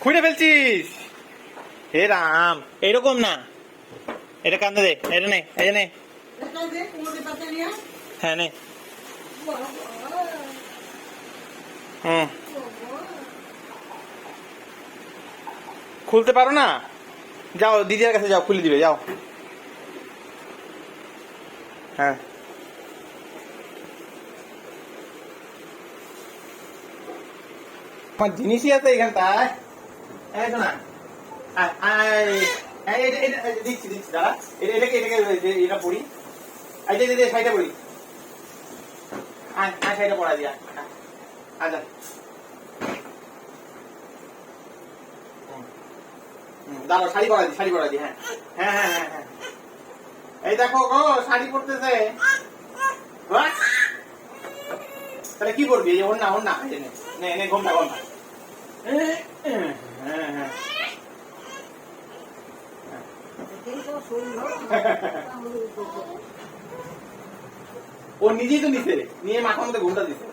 খুঁড়ে ফেলছিস। হে রাম, এইরকম না, এটা কান্দে দে, এটা নে, এই নে। হ্যাঁ নে। হুম, খুলতে পারো না? যাও দিদির কাছে যাও, খুলে দিবে, যাও। হ্যাঁ, আমার জিনিসই আছে এখানটায়। এই শোনা, দিচ্ছি দিচ্ছি, দাঁড়া। এটাকে এটা পড়ি। এই শাড়িটা পড়ি। শাড়িটা পড়া দিয়া। আচ্ছা, দাঁড়াও, শাড়ি পরা দি, শাড়ি পরা দি। হ্যাঁ হ্যাঁ হ্যাঁ হ্যাঁ হ্যাঁ। এই দেখো গো, শাড়ি পরতেছে। তাহলে কি করবি? এই ওড়না, ওড়না নে নে, ঘোমটা ঘোমটা। হ্যাঁ হ্যাঁ, ও নিজেই তো নিছে, নিয়ে মাথার মধ্যে ঘুমটা দিছে।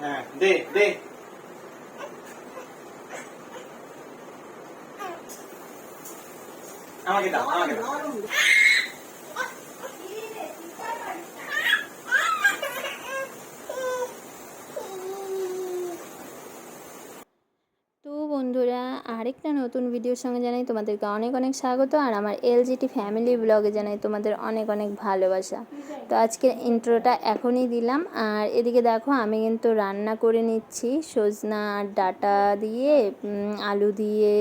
হ্যাঁ, দে দে। আমাকে দাও, আমাকে দাও। তো বন্ধুরা, আরেকটা নতুন ভিডিওর সঙ্গে জানাই তোমাদেরকে অনেক অনেক স্বাগত। আর আমার এলজিটি ফ্যামিলি ব্লগে জানাই তোমাদের অনেক অনেক ভালোবাসা। তো আজকে ইন্ট্রোটা এখনই দিলাম। আর এদিকে দেখো, আমি কিন্তু রান্না করে নিচ্ছি সজনা আর ডাঁটা দিয়ে, আলু দিয়ে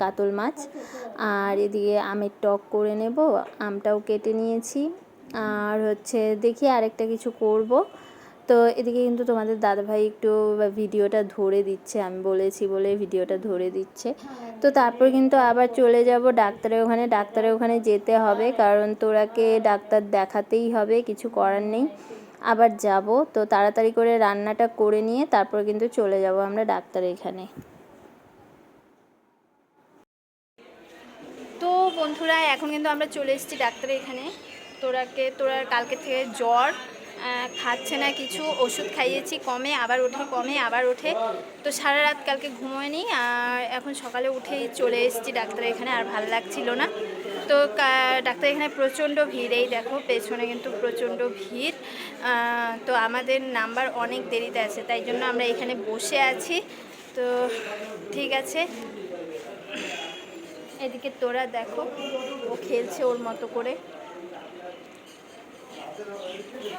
কাতল মাছ। আর এদিকে আমের টক করে নেব, আমটাও কেটে নিয়েছি। আর হচ্ছে দেখি আরেকটা কিছু করব। তো এদিকে কিন্তু তোমাদের দাদাভাই একটু ভিডিওটা ধরে দিচ্ছে, আমি বলেছি বলে ভিডিওটা ধরে দিচ্ছে। তো তারপর কিন্তু আবার চলে যাব ডাক্তারের ওখানে যেতে হবে, কারণ তোরাকে ডাক্তার দেখাতেই হবে, কিছু করার নেই। আবার যাব, তো তাড়াতাড়ি করে রান্নাটা করে নিয়ে তারপর কিন্তু চলে যাব আমরা ডাক্তারের এখানে। তো বন্ধুরা, এখন কিন্তু আমরা চলে এসেছি ডাক্তারের এখানে। তোরা কালকে থেকে জ্বর, খাচ্ছে না কিছু, ওষুধ খাইয়েছি, কমে আবার ওঠে, কমে আবার ওঠে। তো সারা রাত কালকে ঘুমোয়নি, আর এখন সকালে উঠেই চলে এসেছি ডাক্তারের এখানে। আর ভালো লাগছিল না। তো ডাক্তারের এখানে প্রচণ্ড ভিড়, এই দেখো পেছনে কিন্তু প্রচণ্ড ভিড়। তো আমাদের নাম্বার অনেক দেরিতে আছে, তাই জন্য আমরা এখানে বসে আছি। তো ঠিক আছে, এদিকে তোরা দেখো, ও খেলছে ওর মতো করে।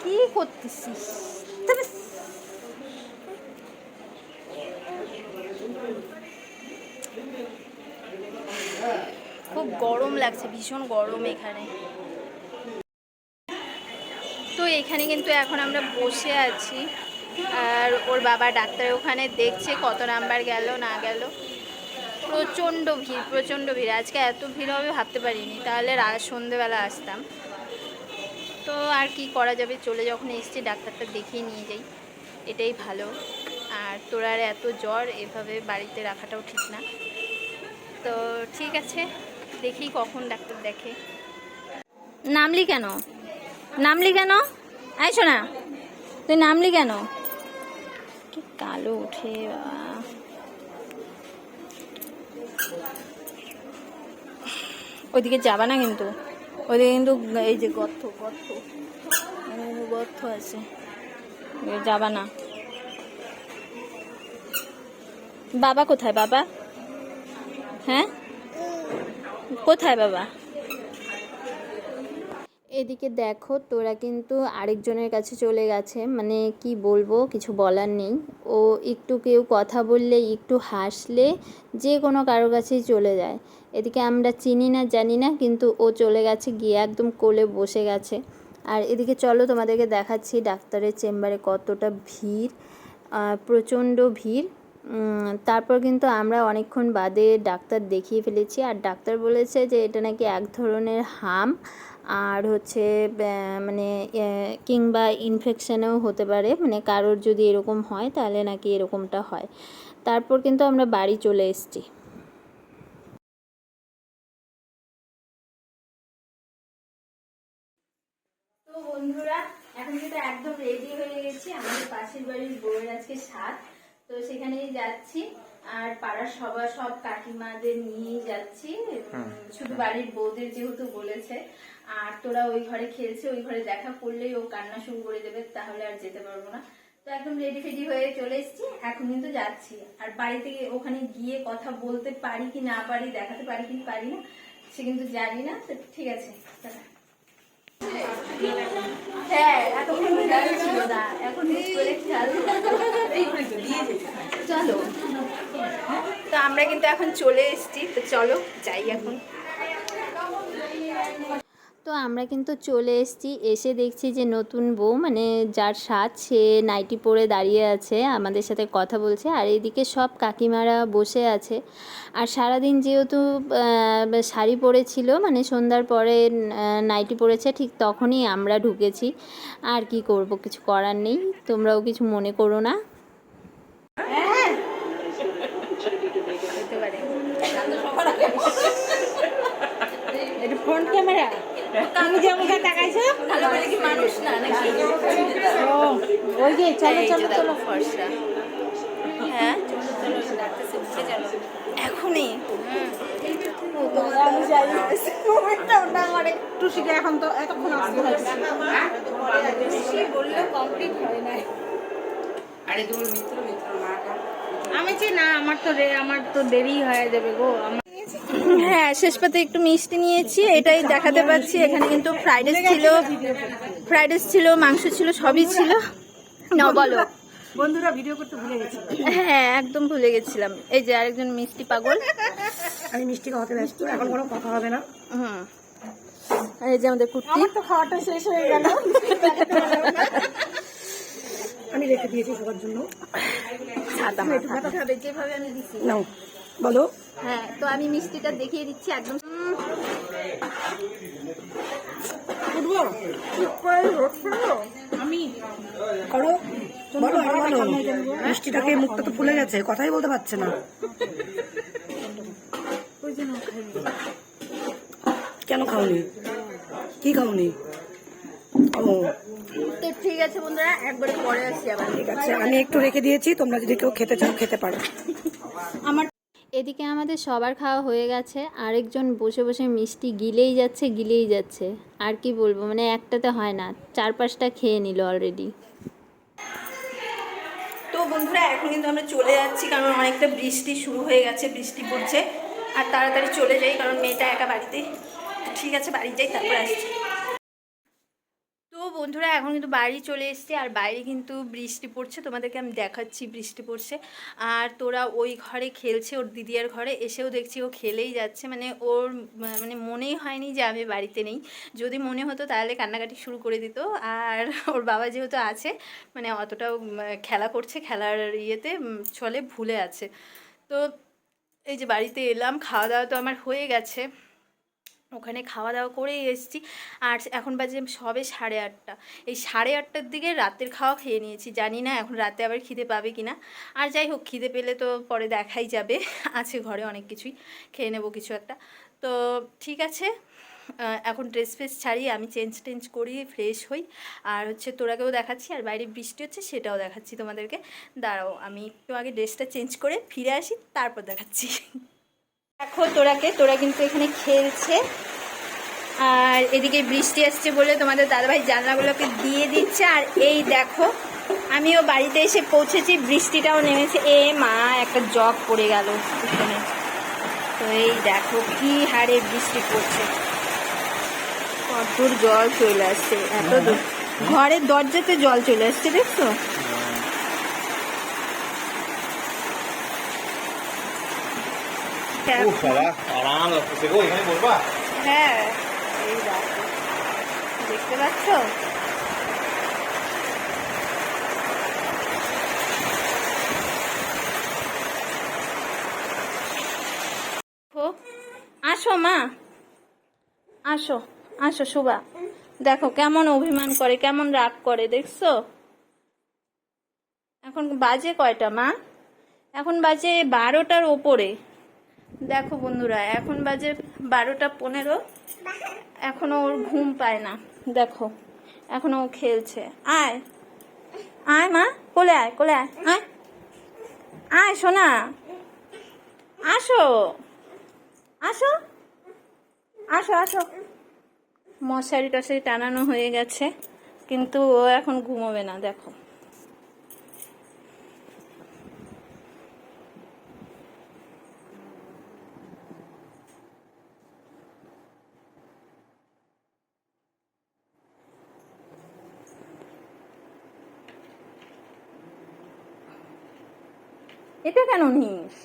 কি করতেছিস? খুব গরম লাগছে, ভীষণ গরম এখানে। তো এখানে কিন্তু এখন আমরা বসে আছি, আর ওর বাবা ডাক্তারের ওখানে দেখছে কত নাম্বার গেল না গেল। প্রচণ্ড ভিড়, প্রচণ্ড ভিড়। আজকে এত ভিড় হবে ভাবতে পারিনি, তাহলে সন্ধেবেলা আসতাম। তো আর কি করা যাবে, চলে যখন এসেছি ডাক্তারটা দেখিয়ে নিয়ে যাই, এটাই ভালো। আর তোর আর এত জ্বর, এভাবে বাড়িতে রাখাটাও ঠিক না। তো ঠিক আছে, দেখি কখন ডাক্তার দেখে। নামলি কেন? নামলি কেন? আয় শোনা, তুই নামলি কেন? কি কালো উঠে বাবা। ওইদিকে যাবা না কিন্তু, ওইদিকে কিন্তু এই যে গর্ত গর্ত গর্ত আছে, যাবা না। বাবা কোথায়? বাবা, হ্যাঁ কোথায় বাবা? এদিকে দেখো, তোরা কিন্তু আরেকজনের কাছে চলে গেছে, মানে কি বলবো, কিছু বলার নেই। ও একটু কেউ কথা বললে, একটু হাসলে, যে কোনো কারোর কাছেই চলে যায়। এদিকে আমরা চিনি না জানি না, কিন্তু ও চলে গেছে, গিয়ে একদম কোলে বসে গেছে। আর এদিকে চলো তোমাদেরকে দেখাচ্ছি ডাক্তারের চেম্বারে কতটা ভিড়, প্রচণ্ড ভিড়। তারপর কিন্তু আমরা অনেকক্ষণ বাদে ডাক্তার দেখিয়ে ফেলেছি। আর ডাক্তার বলেছে যে এটা নাকি এক ধরনের হাম, আর হচ্ছে মানে কিংবা ইনফেকশানও হতে পারে, মানে কারোর যদি এরকম হয় তাহলে নাকি এরকমটা হয়। তারপর কিন্তু আমরা বাড়ি চলে এসেছি। তো বন্ধুরা, এখন কিন্তু একদম রেডি হয়ে গেছি, আমাদের পাশের বাড়ির বউয়ের আজকে সাত, তো সেখানেই যাচ্ছি। আর পাড়ার সব কাকিমাদের নিয়েই যাচ্ছি, শুধু বাড়ির বউদের যেহেতু বলেছে। আর তোরা ওই ঘরে খেলছে, ওই ঘরে দেখা করলেই ও কান্না শুরু করে দেবে, তাহলে আর যেতে পারবো না। তো একদম রেডি ফেডি হয়ে চলে এসেছি, এখন কিন্তু যাচ্ছি। আর বাড়িতে ওখানে গিয়ে কথা বলতে পারি কি না পারি, দেখাতে পারি কি পারি না সে কিন্তু জানি না। তো ঠিক আছে, হ্যাঁ এতক্ষণ ছিল না, এখন চলো। তো আমরা কিন্তু এখন চলে এসেছি, তো চলো যাই এখন। তো আমরা কিন্তু চলে এসেছি, এসে দেখছি যে নতুন বউ মানে যার সাজ সে নাইটি পরে দাঁড়িয়ে আছে, আমাদের সাথে কথা বলছে। আর এদিকে সব কাকিমারা বসে আছে। আর সারাদিন যেহেতু শাড়ি পরেছিল, মানে সন্ধ্যার পরে নাইটি পরেছে, ঠিক তখনই আমরা ঢুকেছি। আর কি করব, কিছু করার নেই, তোমরাও কিছু মনে করো না। ফ্রন্ট ক্যামেরা আমি যেমন তাকাইছো ভালো বলে কি মানুষ না নাকি? ও ওই যে চলো চলো চলো ফর্সা। হ্যাঁ চলো চলো ডাকতেছে, উঠে চলো এখনই। টুসিকে এখন তো এতক্ষণ আসতে হচ্ছে, বললেও কমপ্লিট হয় নাই। আরে তুমি মিত্র আমি চাই না, আমার তো দেরি হয়ে যাবে গো। হ্যাঁ শেষ পাতে একটু মিষ্টি নিয়েছি, এটাই দেখাতে পাচ্ছি। এখানে কিন্তু ফ্রাইড রাইস ছিল, মাংস ছিল, সবই ছিল। না বলো বন্ধুরা, ভিডিও করতে ভুলে গেছি। হ্যাঁ একদম ভুলে গেছিলাম। এই যে আরেকজন মিষ্টি পাগল, আমি মিষ্টি খাওয়াতে ব্যস্ত, এখন কোনো কথা হবে না। এই যে আমাদের কুর্তি, আমার তো খাওয়াটা শেষ হয়ে গেল। আমি রেখে দিয়েছি সবার জন্য। যেভাবে আমি দিচ্ছি নাও বলো। হ্যাঁ তো আমি মিষ্টিটা দেখিয়ে দিচ্ছি একদম। আমি করো বলো, বলো। মিষ্টিটাকে মুখটা তো ফুলে গেছে, কথাই বলতে পারছে না। কেন খাওনি? কি খাওনি? ও তো ঠিক আছে বন্ধুরা, একবারে পরে আসছি আবার। ঠিক আছে, আমি একটু রেখে দিয়েছি, তোমরা যদি কেউ খেতে চাও খেতে পারো। আমার এদিকে আমাদের সবার খাওয়া হয়ে গেছে, আরেকজন বসে বসে মিষ্টি গিলেই যাচ্ছে। আর কি বলবো, মানে একটাতে হয় না, 4-5টা খেয়ে নিল অলরেডি। তো বন্ধুরা এখন কিন্তু আমরা চলে যাচ্ছি, কারণ অনেকটা বৃষ্টি শুরু হয়ে গেছে, বৃষ্টি পড়ছে। আর তাড়াতাড়ি চলে যাই, কারণ মেয়েটা একা বাড়িতে। ঠিক আছে বাড়ি যাই, তারপর আসছি। তো বন্ধুরা এখন কিন্তু বাড়ি চলে এসেছি, আর বাইরে কিন্তু বৃষ্টি পড়ছে, তোমাদেরকে আমি দেখাচ্ছি বৃষ্টি পড়ছে। আর তোরা ওই ঘরে খেলছে, ওর দিদিয়ার ঘরে এসেও দেখছি ও খেলেই যাচ্ছে, মানে ওর মানে মনেই হয়নি যে আমি বাড়িতে নেই। যদি মনে হতো তাহলে কান্নাকাটি শুরু করে দিত। আর ওর বাবা যেহেতু আছে, মানে অতটাও খেলা করছে, খেলার ইয়েতে চলে ভুলে আছে। তো এই যে বাড়িতে এলাম, খাওয়া দাওয়া তো আমার হয়ে গেছে, ওখানে খাওয়া দাওয়া করেই এসেছি। আর এখন বাজে সবে 8:30। এই 8:30টার দিকে রাতের খাওয়া খেয়ে নিয়েছি, জানি না এখন রাতে আবার খিদে পাবে কি না। আর যাই হোক, খিদে পেলে তো পরে দেখাই যাবে, আছে ঘরে অনেক কিছুই, খেয়ে নেবো কিছু একটা। তো ঠিক আছে, এখন ড্রেস ফ্রেস ছাড়িয়ে আমি চেঞ্জ করি, ফ্রেশ হই। আর হচ্ছে তোরাকেও দেখাচ্ছি, আর বাইরে বৃষ্টি হচ্ছে সেটাও দেখাচ্ছি তোমাদেরকে। দাঁড়াও আমি একটু আগে ড্রেসটা চেঞ্জ করে ফিরে আসি, তারপর দেখাচ্ছি। দেখো তোরা কিন্তু এখানে খেলছে, আর এদিকে বৃষ্টি আসছে বলে তোমাদের দাদাভাই জানলাগুলোকে দিয়ে দিচ্ছে। আর এই দেখো আমিও বাড়িতে এসে পৌঁছেছি, বৃষ্টিটাও নেমেছে। এ মা, একটা জগ পড়ে গেল এখানে। তো এই দেখো কি হারে বৃষ্টি পড়ছে, কতদূর জল চলে আসছে, এত দূর ঘরের দরজাতে জল চলে আসছে, দেখছো? হ্যাঁ এই দেখো, দেখতে পাচ্ছ? আসো মা, আসো আসো শুভা, দেখো কেমন অভিমান করে, কেমন রাগ করে, দেখছো? এখন বাজে কয়টা মা? এখন বাজে 12টার ওপরে। দেখো বন্ধুরা, এখন বাজে 12:15, এখনো ওর ঘুম পায় না। দেখো এখনো ও খেলছে। আয় আয় মা, কোলে আয়, কোলে আয়, আয় আয় সোনা, আসো আসো আসো আসো। মশারি টশারি টানানো হয়ে গেছে, কিন্তু ও এখন ঘুমোবে না, দেখো। এটা কেন নিস?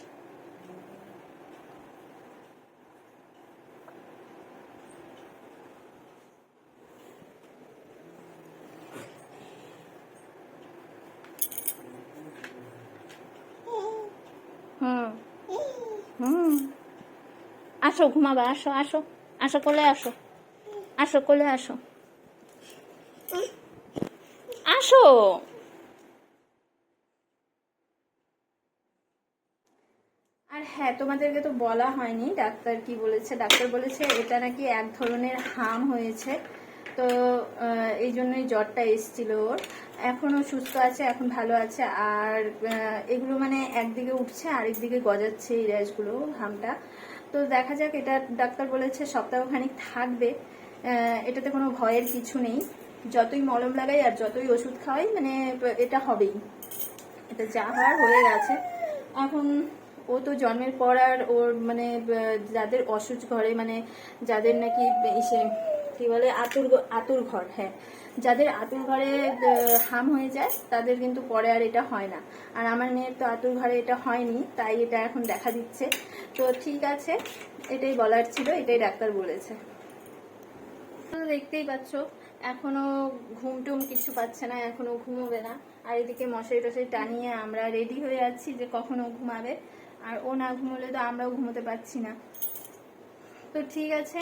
হুম হুম, আসো ঘুমাবা, আসো আসো আসো, কোলে আসো, আসো কোলে আসো, আসো। আর হ্যাঁ, তোমাদেরকে তো বলা হয়নি ডাক্তার কি বলেছে। ডাক্তার বলেছে এটা নাকি এক ধরনের হাম হয়েছে, তো এই জন্যই জ্বরটা এসেছিল ওর। এখনও সুস্থ আছে, এখন ভালো আছে। আর এগুলো মানে একদিকে উঠছে আরেকদিকে গজাচ্ছে এই র্যাশগুলো, হামটা। তো দেখা যাক, এটা ডাক্তার বলেছে সপ্তাহখানিক থাকবে। এটাতে কোনো ভয়ের কিছু নেই, যতই মলম লাগাই আর যতই ওষুধ খাওয়াই মানে এটা হবেই, এটা যা হওয়ার হয়ে গেছে। এখন ও তো জন্মের পর আর ওর মানে যাদের অসুচ ঘরে, মানে যাদের নাকি এসে কি বলে আতুর ঘর, হ্যাঁ, যাদের আতুর ঘরে হাম হয়ে যায় তাদের কিন্তু পরে আর এটা হয় না। আর আমার মেয়ের তো আতুর ঘরে এটা হয়নি, তাই এটা এখন দেখা দিচ্ছে। তো ঠিক আছে, এটাই বলার ছিল, এটাই ডাক্তার বলেছে। দেখতেই পাচ্ছ এখনো ঘুম টুম কিছু পাচ্ছে না, এখনো ঘুমোবে না। আর এদিকে মশারি টশারি টানিয়ে আমরা রেডি হয়ে যাচ্ছি যে কখনো ঘুমাবে, আর ও না ঘুমোলে তো আমরাও ঘুমোতে পারছি না। তো ঠিক আছে,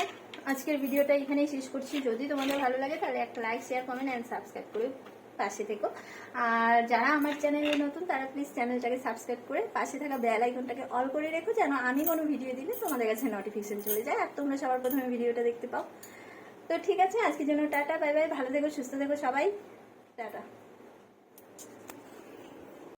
আজকের ভিডিওটা এখানেই শেষ করছি। যদি তোমাদের ভালো লাগে তাহলে একটা like, share, comment and subscribe করে পাশে থেকো। আর যারা আমার চ্যানেলে নতুন তারা প্লিজ চ্যানেলটাকে সাবস্ক্রাইব করে পাশে থাকা বেল আইকনটাকে অল করে রেখো, যেন আমি কোনো ভিডিও দিলে তোমাদের কাছে নোটিফিকেশন চলে যায় আর তোমরা সবার প্রথমে ভিডিওটা দেখতে পাও। তো ঠিক আছে, আজকের জন্য টাটা, বাই বাই, ভালো থেকো, সুস্থ থেকো সবাই, টাটা।